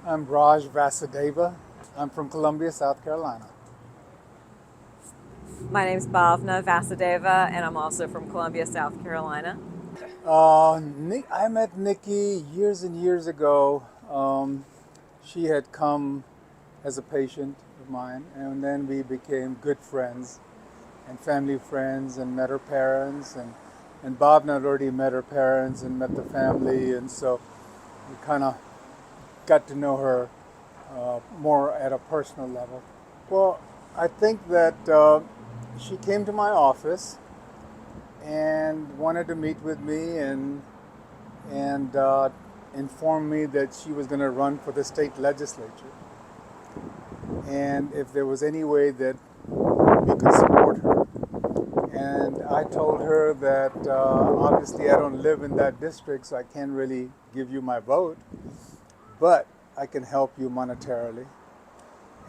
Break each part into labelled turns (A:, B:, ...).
A: I'm Raj Vasudeva. I'm from Columbia, South Carolina.
B: My name's Bhavna Vasudeva, and I'm also from Columbia, South Carolina.
A: I met Nikki years and years ago. She had come as a patient of mine, and then we became good friends and family friends and met her parents. And Bhavna had already met her parents and met the family, and so we kind of got to know her more at a personal level. Well, I think that she came to my office and wanted to meet with me and informed me that she was going to run for the state legislature, and if there was any way that we could support her. And I told her that obviously I don't live in that district, so I can't really give you my vote, but I can help you monetarily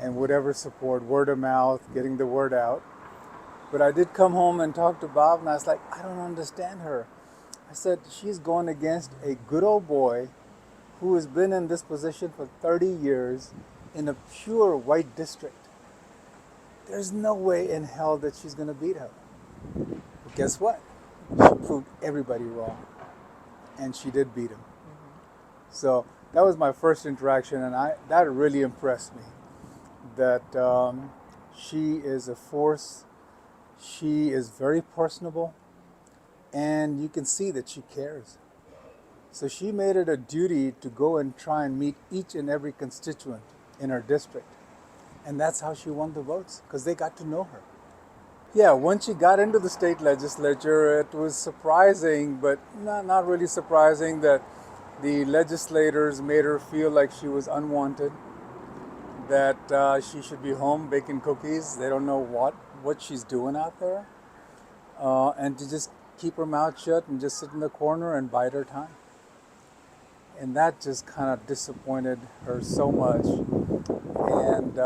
A: and whatever support, word of mouth, getting the word out. But I did come home and talk to Bob, and I was like, I don't understand her. I said, she's going against a good old boy who has been in this position for 30 years in a pure white district. There's no way in hell that she's going to beat her. But guess what? She proved everybody wrong, and she did beat him. So that was my first interaction, and that really impressed me. That she is a force. She is very personable, and you can see that she cares. So she made it a duty to go and try and meet each and every constituent in her district. And that's how she won the votes, because they got to know her. Yeah, once she got into the state legislature, it was surprising, but not really surprising, that the legislators made her feel like she was unwanted, that she should be home baking cookies. They don't know what she's doing out there, and to just keep her mouth shut and just sit in the corner and bide her time. And that just kind of disappointed her so much. And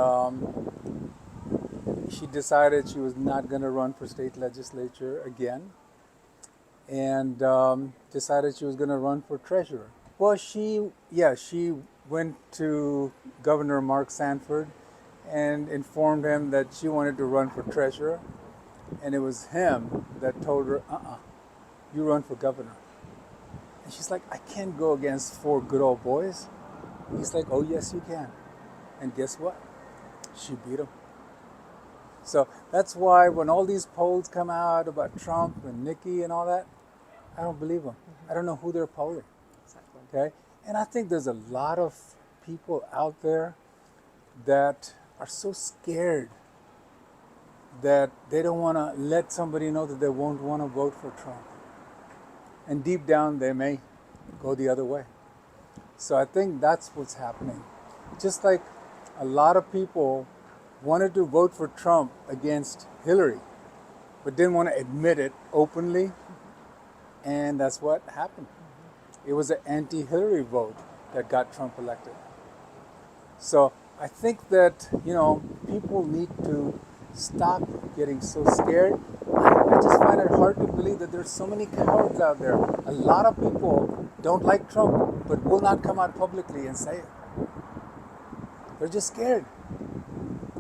A: she decided she was not going to run for state legislature again, and decided she was going to run for treasurer. Well, she went to Governor Mark Sanford and informed him that she wanted to run for treasurer. And it was him that told her, you run for governor. And she's like, I can't go against four good old boys. He's like, oh, yes, you can. And guess what? She beat him. So that's why when all these polls come out about Trump and Nikki and all that, I don't believe them. I don't know who they're polling.
B: Exactly.
A: Okay? And I think there's a lot of people out there that are so scared that they don't want to let somebody know that they won't want to vote for Trump. And deep down, they may go the other way. So I think that's what's happening. Just like a lot of people wanted to vote for Trump against Hillary, but didn't want to admit it openly, and that's what happened. It was an anti-Hillary vote that got Trump elected. So I think that, people need to stop getting so scared. I just find it hard to believe that there's so many cowards out there. A lot of people don't like Trump, but will not come out publicly and say it. They're just scared.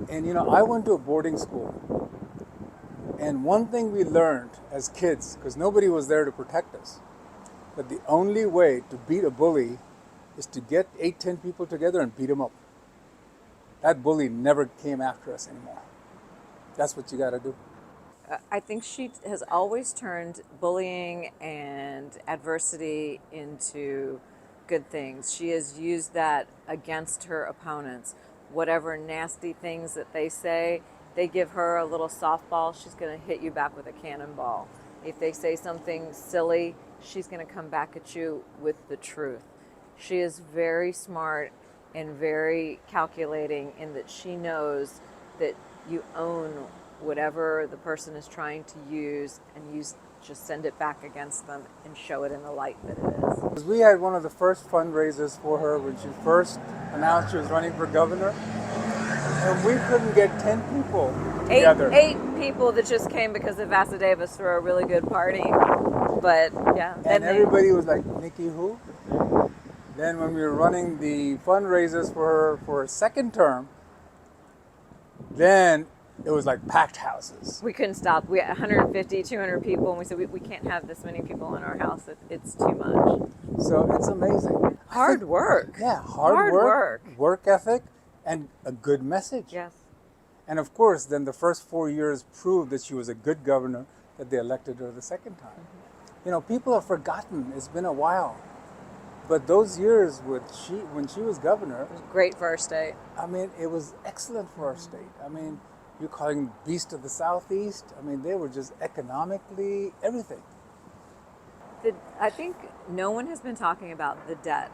A: And I went to a boarding school, and one thing we learned as kids, because nobody was there to protect us, that the only way to beat a bully is to get 8-10 people together and beat them up. That bully never came after us anymore. That's what you got to do.
B: I think she has always turned bullying and adversity into good things. She has used that against her opponents. Whatever nasty things that they say, they give her a little softball, she's going to hit you back with a cannonball. If they say something silly, she's going to come back at you with the truth. She is very smart and very calculating in that she knows that you own whatever the person is trying to use, and you just send it back against them and show it in the light that it is.
A: We had one of the first fundraisers for her when she first announced she was running for governor, and we couldn't get 10 people together.
B: Eight people that just came because the Vasudevas threw a really good party. But yeah.
A: And everybody was like, Nikki who? Then when we were running the fundraisers for her for a second term, then it was like packed houses.
B: We couldn't stop. We had 150, 200 people, and we said we can't have this many people in our house. It's too much.
A: So it's amazing.
B: Hard work.
A: Yeah, hard work, work ethic, and a good message.
B: Yes.
A: And of course, then the first 4 years proved that she was a good governor, that they elected her the second time. You know, people have forgotten. It's been a while. But those years when she was governor,
B: It was great for our state.
A: I mean, it was excellent for our state. I mean, you're calling Beast of the Southeast. I mean, they were just economically everything.
B: I think no one has been talking about the debt.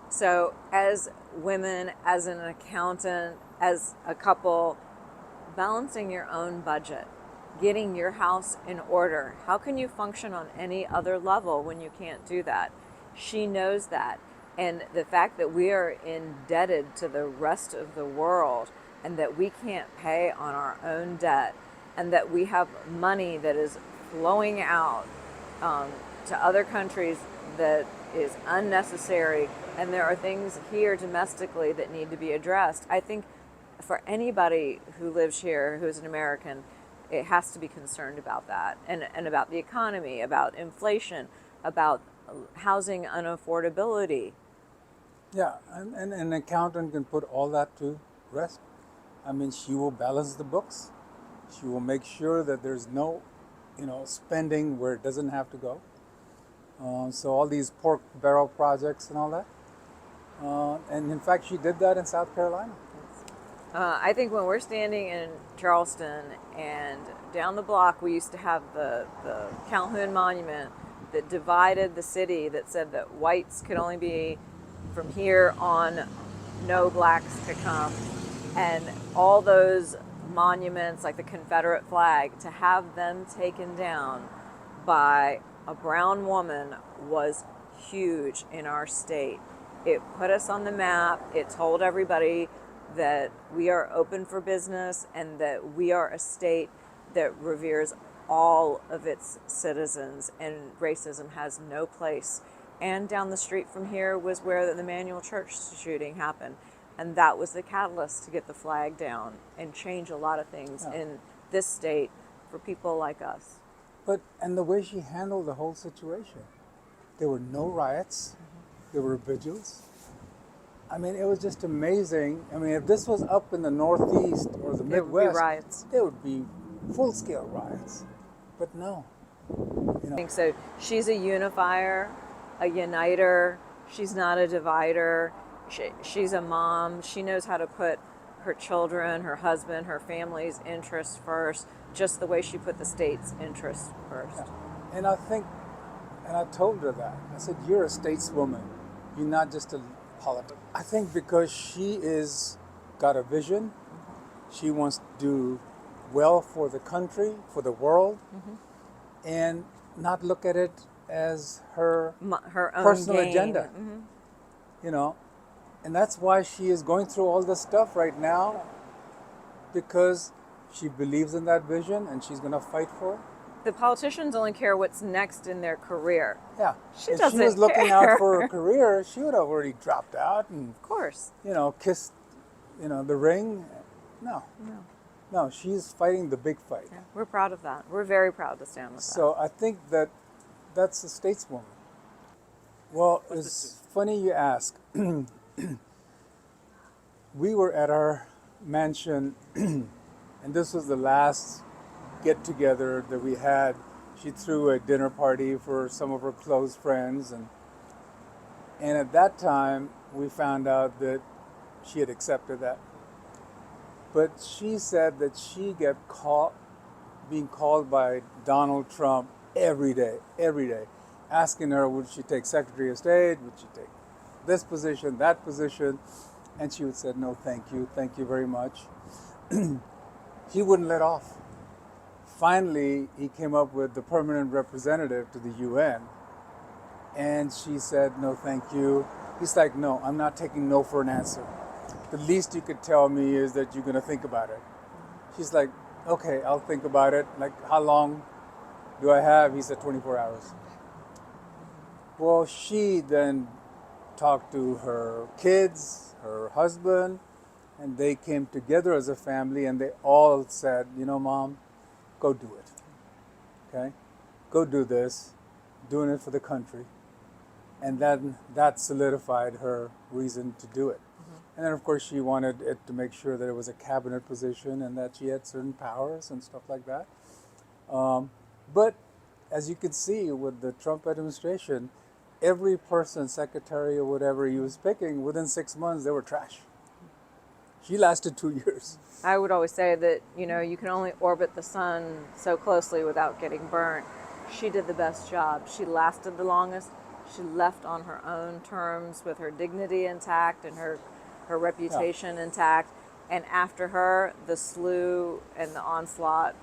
B: So as women, as an accountant, as a couple, balancing your own budget, getting your house in order. How can you function on any other level when you can't do that? She knows that. And the fact that we are indebted to the rest of the world and that we can't pay on our own debt and that we have money that is flowing out to other countries that is unnecessary, and there are things here domestically that need to be addressed. I think for anybody who lives here who's an American, it has to be concerned about that and about the economy, about inflation, about housing unaffordability.
A: Yeah, and an accountant can put all that to rest. I mean, she will balance the books. She will make sure that there's no, spending where it doesn't have to go. So all these pork barrel projects and all that. And in fact, she did that in South Carolina.
B: I think when we're standing in Charleston and down the block, we used to have the Calhoun Monument that divided the city, that said that whites could only be from here on, no blacks could come. And all those monuments, like the Confederate flag, to have them taken down by a brown woman was huge in our state. It put us on the map. It told everybody that we are open for business and that we are a state that reveres all of its citizens and racism has no place. And down the street from here was where the Emmanuel Church shooting happened. And that was the catalyst to get the flag down and change a lot of things in this state for people like us.
A: And the way she handled the whole situation, there were no riots, there were vigils. I mean, it was just amazing. I mean, if this was up in the Northeast or the Midwest,
B: There would be riots.
A: There would be full-scale riots. But no.
B: I think so. She's a unifier, a uniter. She's not a divider. She's a mom. She knows how to put her children, her husband, her family's interests first, just the way she put the state's interests first.
A: Yeah. And I told her that. I said, you're a stateswoman. You're not just a politician. I think because she is got a vision, she wants to do well for the country, for the world, and not look at it as her
B: own
A: personal
B: gain.
A: agenda. And that's why she is going through all this stuff right now, because she believes in that vision and she's going to fight for it.
B: The politicians only care what's next in their career.
A: Yeah.
B: She
A: if
B: doesn't
A: she was looking
B: care.
A: out for a career, she would have already dropped out and,
B: Of course.
A: kissed, the ring. No, she's fighting the big fight.
B: Yeah, we're proud of that. We're very proud to stand with that.
A: So I think that's a stateswoman. Well, it's funny you ask. We were at our mansion, and this was the last get-together that we had. She threw a dinner party for some of her close friends, and at that time, we found out that she had accepted that. But she said that she being called by Donald Trump every day, asking her, would she take Secretary of State? Would she take this position, that position? And she would say, no, thank you very much. He wouldn't let off. Finally, he came up with the permanent representative to the UN. And she said, no, thank you. He's like, no, I'm not taking no for an answer. The least you could tell me is that you're going to think about it. She's like, okay, I'll think about it. Like, how long do I have? He said 24 hours. Well, she then talked to her kids, her husband, and they came together as a family and they all said, you know, Mom, go do it. Okay? Go do this, doing it for the country. And then that solidified her reason to do it. And then, of course, she wanted it to make sure that it was a cabinet position and that she had certain powers and stuff like that. But as you can see with the Trump administration, every person, secretary or whatever he was picking, within 6 months, they were trash. She lasted 2 years.
B: I would always say that, you can only orbit the sun so closely without getting burnt. She did the best job. She lasted the longest. She left on her own terms with her dignity intact and her reputation intact. And after her, the slew and the onslaught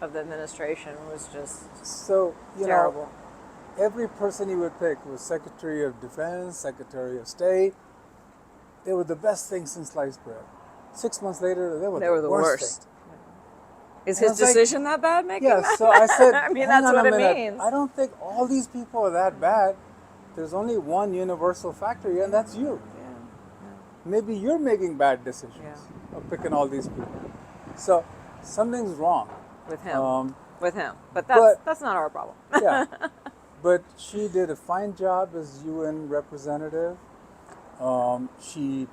B: of the administration was just
A: So,
B: terrible.
A: Every person he would pick was Secretary of Defense, Secretary of State. They were the best thing since sliced bread. 6 months later, they were the worst thing.
B: Is
A: And I
B: his
A: was like,
B: decision that bad, making
A: Yeah,
B: that?
A: so I said,
B: I mean,
A: hang
B: that's
A: on
B: what
A: a
B: it
A: minute.
B: means.
A: I don't think all these people are that bad. There's only one universal factor here, and that's you. Maybe you're making bad decisions of picking all these people. So something's wrong.
B: With him. But
A: but-
B: that's not our problem.
A: Yeah. But she did a fine job as UN representative. She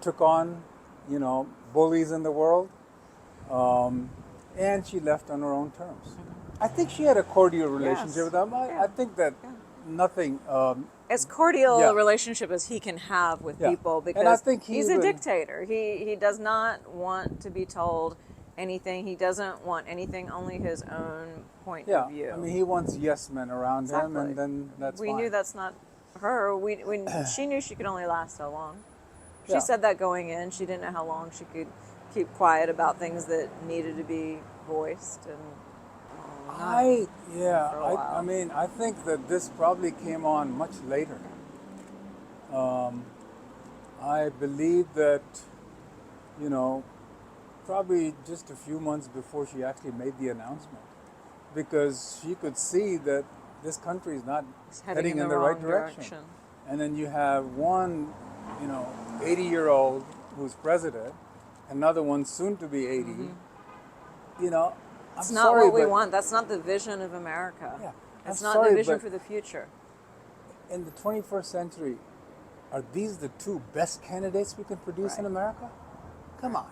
A: took on, bullies in the world. And she left on her own terms. I think she had a cordial relationship
B: Yes.
A: with them. I think that nothing.
B: As cordial
A: Yeah.
B: a relationship as he can have with
A: Yeah.
B: people,
A: And
B: because
A: I think
B: he's a dictator. He does not want to be told anything. He doesn't want anything, only his own point of view.
A: I mean, he wants yes men around him,
B: Exactly.
A: and then that's
B: we
A: fine.
B: knew that's not her. She knew she could only last so long. She
A: Yeah.
B: said that going in. She didn't know how long she could keep quiet about things that needed to be voiced. And
A: I
B: for a while.
A: I mean, I think that this probably came on much later. I believe that, probably just a few months before she actually made the announcement, because she could see that this country is not
B: it's
A: heading in the
B: wrong
A: right direction. And then you have one, 80-year-old who's president, another one soon to be 80.
B: It's
A: I'm
B: not
A: sorry,
B: what we
A: but
B: want. That's not the vision of America.
A: Yeah,
B: It's
A: I'm
B: not
A: sorry,
B: the vision
A: but
B: for the future.
A: in the 21st century, are these the two best candidates we can produce in
B: Right.
A: America? Come on.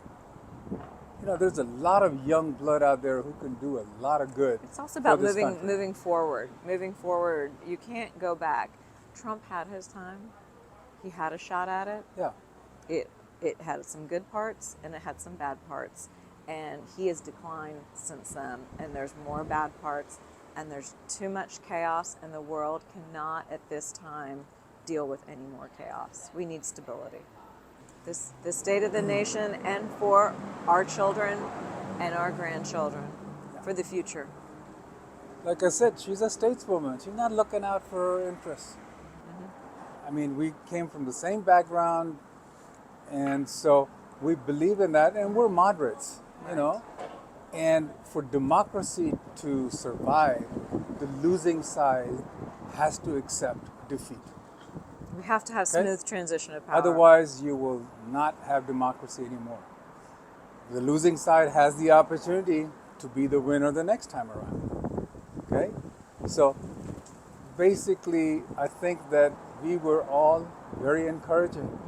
A: There's a lot of young blood out there who can do a lot of good.
B: It's also about
A: for this
B: moving
A: country.
B: moving forward. Moving forward, you can't go back. Trump had his time. He had a shot at it.
A: Yeah.
B: It had some good parts and it had some bad parts. And he has declined since then. And there's more bad parts. And there's too much chaos. And the world cannot, at this time, deal with any more chaos. We need stability. The state of the nation, and for our children and our grandchildren, for the future.
A: Like I said, she's a stateswoman. She's not looking out for her interests. I mean, we came from the same background, and so we believe in that, and we're moderates, And for democracy to survive, the losing side has to accept defeat.
B: We have to have smooth transition of power.
A: Otherwise, you will not have democracy anymore. The losing side has the opportunity to be the winner the next time around. Okay? So basically, I think that we were all very encouraging.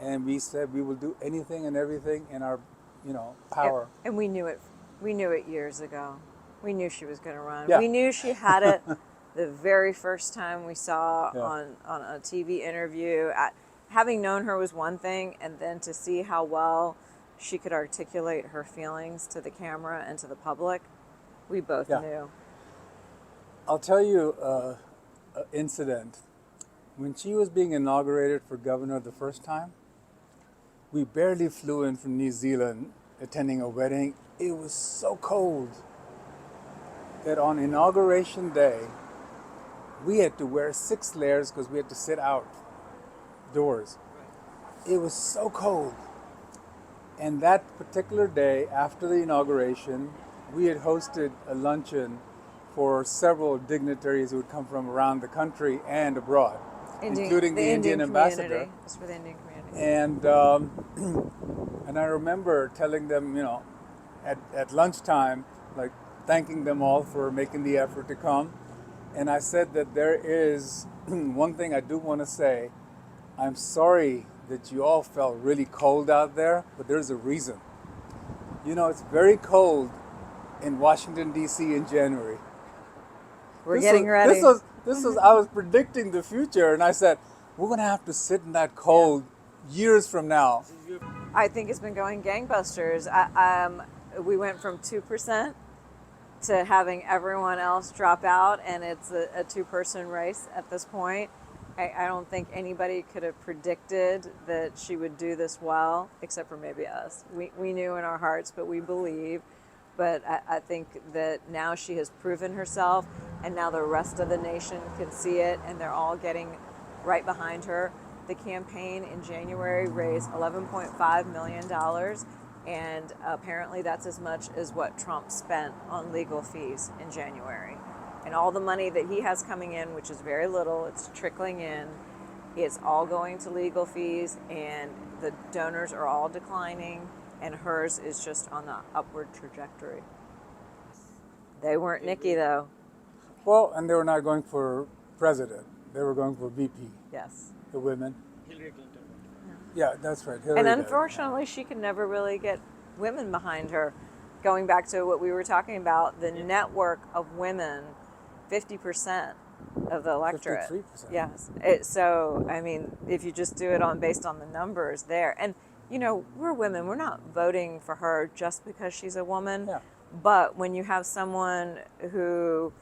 A: And we said we will do anything and everything in our, power.
B: And we knew it. We knew it years ago. We knew she was going to run.
A: Yeah.
B: We knew she had it the very first time we saw
A: Yeah.
B: on a TV interview. Having known her was one thing, and then to see how well she could articulate her feelings to the camera and to the public, we both
A: Yeah.
B: knew.
A: I'll tell you an incident. When she was being inaugurated for governor the first time, we barely flew in from New Zealand attending a wedding. It was so cold that on inauguration day, we had to wear 6 layers because we had to sit outdoors. It was so cold. And that particular day, after the inauguration, we had hosted a luncheon for several dignitaries who would come from around the country and abroad. including the Indian ambassador.
B: Community. It's for the Indian community.
A: And and I remember telling them, at lunchtime, like thanking them all for making the effort to come. And I said that there is one thing I do want to say. I'm sorry that you all felt really cold out there, but there's a reason. It's very cold in Washington, D.C. in January.
B: We're getting ready.
A: This was, I was predicting the future, and I said, we're going to have to sit in that cold years from now.
B: I think it's been going gangbusters. We went from 2% to having everyone else drop out, and it's a two-person race at this point. I don't think anybody could have predicted that she would do this well, except for maybe us. We knew in our hearts, but we believe. But I think that now she has proven herself, and now the rest of the nation can see it, and they're all getting right behind her. The campaign in January raised $11.5 million, and apparently that's as much as what Trump spent on legal fees in January. And all the money that he has coming in, which is very little, it's trickling in, it's all going to legal fees, and the donors are all declining, and hers is just on the upward trajectory. They weren't Nikki, though.
A: Well, and they were not going for president. They were going for VP.
B: Yes.
A: The women.
C: Hillary Clinton.
A: Yeah, that's right. Hillary
B: And
A: did.
B: unfortunately, she could never really get women behind her. Going back to what we were talking about, the network of women, 50% of the electorate.
A: 53%.
B: Yes. So, I mean, if you just do it based on the numbers there. And, we're women. We're not voting for her just because she's a woman.
A: Yeah.
B: But when you have someone who,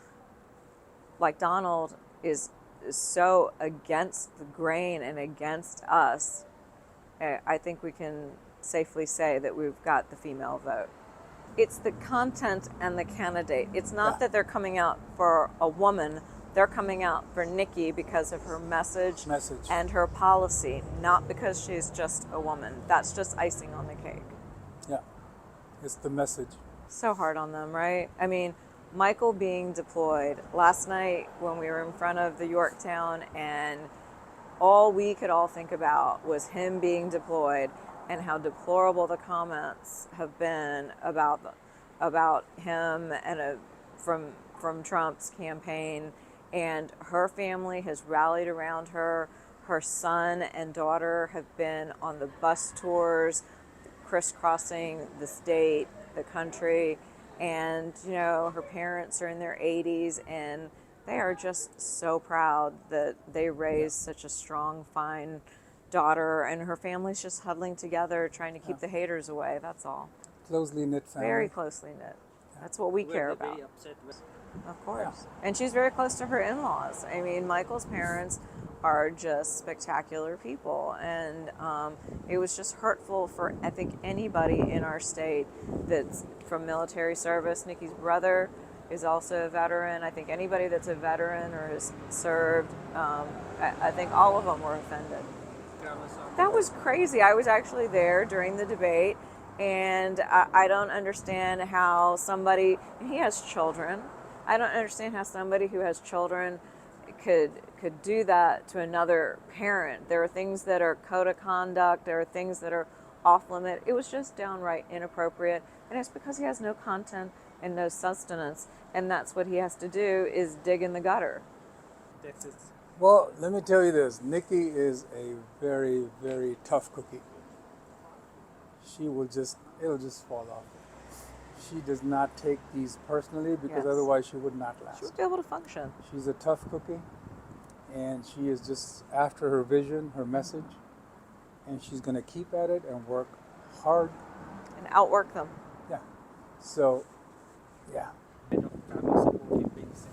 B: like Donald, is so against the grain and against us, I think we can safely say that we've got the female vote. It's the content and the candidate. It's not that they're coming out for a woman. They're coming out for Nikki because of her message and her policy, not because she's just a woman. That's just icing on the cake.
A: Yeah, it's the message.
B: So hard on them, right? I mean, Michael being deployed last night when we were in front of the Yorktown, and all we could all think about was him being deployed and how deplorable the comments have been about him and from Trump's campaign. And her family has rallied around her. Her son and daughter have been on the bus tours, crisscrossing the state, the country. And, her parents are in their 80s, and they are just so proud that they raised such a strong, fine daughter, and her family's just huddling together, trying to keep the haters away. That's all.
A: Closely knit family.
B: Very closely knit. That's what we care about.
C: Very upset with.
B: Of course. And she's very close to her in-laws. I mean, Michael's parents are just spectacular people. And it was just hurtful for, I think, anybody in our state that's from military service. Nikki's brother is also a veteran. I think anybody that's a veteran or has served, I think all of them were offended. That was crazy. I was actually there during the debate, and I don't understand how somebody, and he has children, I don't understand how somebody who has children could do that to another parent. There are things that are code of conduct, there are things that are off limit. It was just downright inappropriate, and it's because he has no content and no sustenance, and that's what he has to do, is dig in the gutter.
C: That's it.
A: Well, let me tell you this. Nikki is a very, very tough cookie. It'll just fall off. She does not take these personally, because otherwise she would not last.
B: She would be able to function.
A: She's a tough cookie, and she is just after her vision, her message, and she's going to keep at it and work hard.
B: And outwork them.
A: Yeah. So, yeah.
C: Kind of family support base.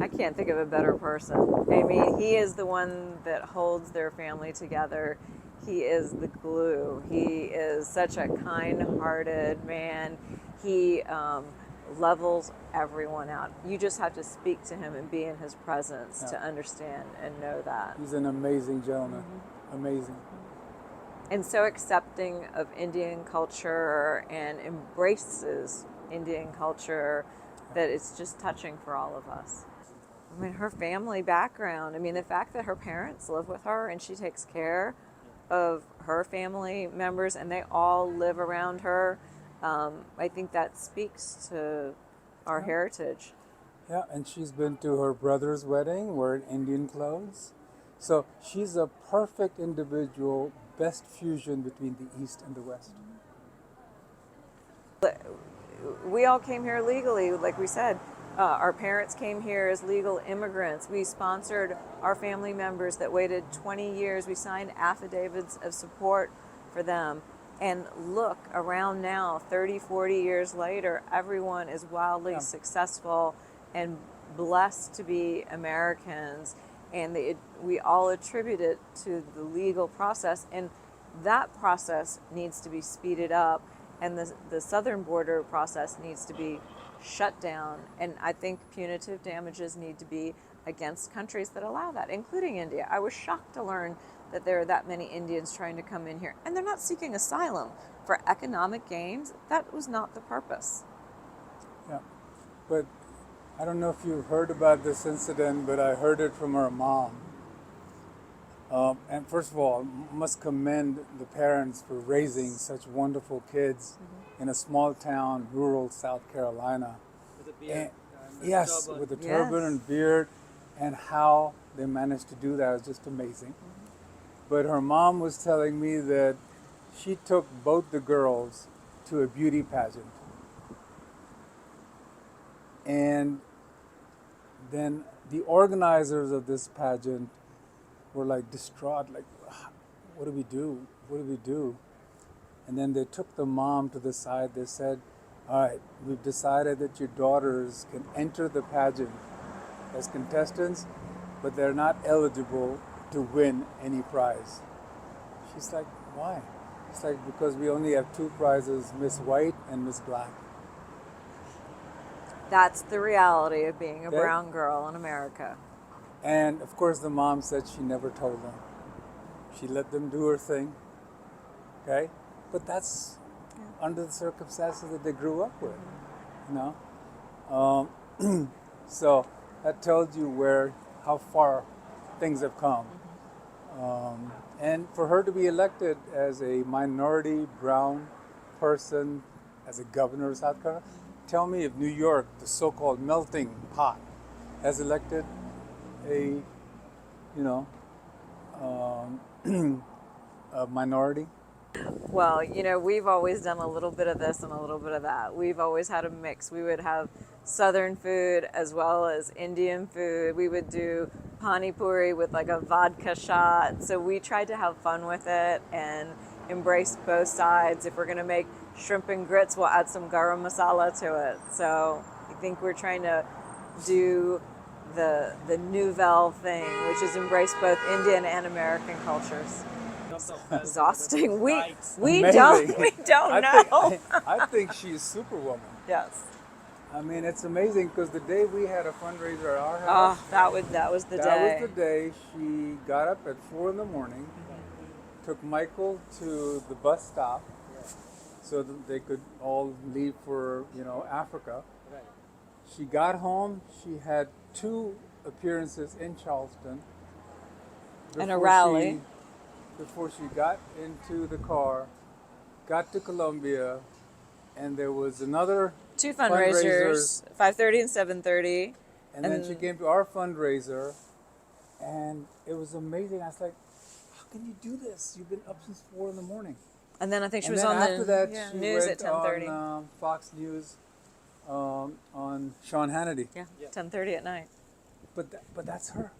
B: I can't think of a better person. I mean, he is the one that holds their family together. He is the glue. He is such a kind-hearted man. He levels everyone out. You just have to speak to him and be in his presence to understand and know that.
A: He's an amazing gentleman. Amazing.
B: And so accepting of Indian culture and embraces Indian culture that it's just touching for all of us. I mean, her family background. I mean, the fact that her parents live with her and she takes care of her family members and they all live around her. I think that speaks to our heritage.
A: Yeah, and she's been to her brother's wedding wearing Indian clothes. So she's a perfect individual, best fusion between the East and the West.
B: We all came here legally, like we said. Our parents came here as legal immigrants. We sponsored our family members that waited 20 years. We signed affidavits of support for them. And look, around now, 30, 40 years later, everyone is wildly successful and blessed to be Americans. And we all attribute it to the legal process. And that process needs to be speeded up. And the southern border process needs to be shut down. And I think punitive damages need to be against countries that allow that, including India. I was shocked to learn that there are that many Indians trying to come in here. And they're not seeking asylum for economic gains. That was not the purpose.
A: Yeah, but I don't know if you've heard about this incident, but I heard it from her mom. And first of all, must commend the parents for raising such wonderful kids in a small town, rural South Carolina.
C: With a beard. And
A: Yes,
C: turban.
A: with the turban and beard, and how they managed to do that is just amazing. But her mom was telling me that she took both the girls to a beauty pageant. And then the organizers of this pageant were like distraught, like, what do we do? What do we do? And then they took the mom to the side. They said, all right, we've decided that your daughters can enter the pageant as contestants, but they're not eligible to win any prize. She's like, why? It's like, because we only have two prizes, Miss White and Miss Black.
B: That's the reality of being a
A: That-
B: brown girl in America.
A: And of course, the mom said she never told them. She let them do her thing. Okay? But that's under the circumstances that they grew up with, you know? So that tells you how far things have come. And for her to be elected as a minority brown person, as a governor of South Carolina, tell me if New York, the so-called melting pot, has elected a, a minority.
B: Well, we've always done a little bit of this and a little bit of that. We've always had a mix. We would have Southern food as well as Indian food. We would do pani puri with like a vodka shot. So we tried to have fun with it and embrace both sides. If we're going to make shrimp and grits, we'll add some garam masala to it. So I think we're trying to do the nouvelle thing, which is embrace both Indian and American cultures. Exhausting. We
A: Amazing.
B: don't know.
A: I think she's Superwoman.
B: Yes.
A: I mean, it's amazing because the day we had a fundraiser at our
B: Oh,
A: house,
B: that was the day.
A: that was the day she got up at 4 a.m, took Michael to the bus stop so that they could all leave for, Africa.
C: Right.
A: She got home, she had 2 appearances in Charleston.
B: And a
A: before
B: rally.
A: Before she got into the car, got to Columbia, and there was another
B: 2 fundraisers, 5:30 and 7:30.
A: And then she came to our fundraiser, and it was amazing. I was like, how can you do this? You've been up since 4 a.m.
B: And then I think she
A: And
B: was
A: then
B: on
A: after
B: the
A: that, she
B: news
A: went
B: at 10:30.
A: on Fox News on Sean Hannity.
B: Yeah, 10:30 at night.
A: But that's her.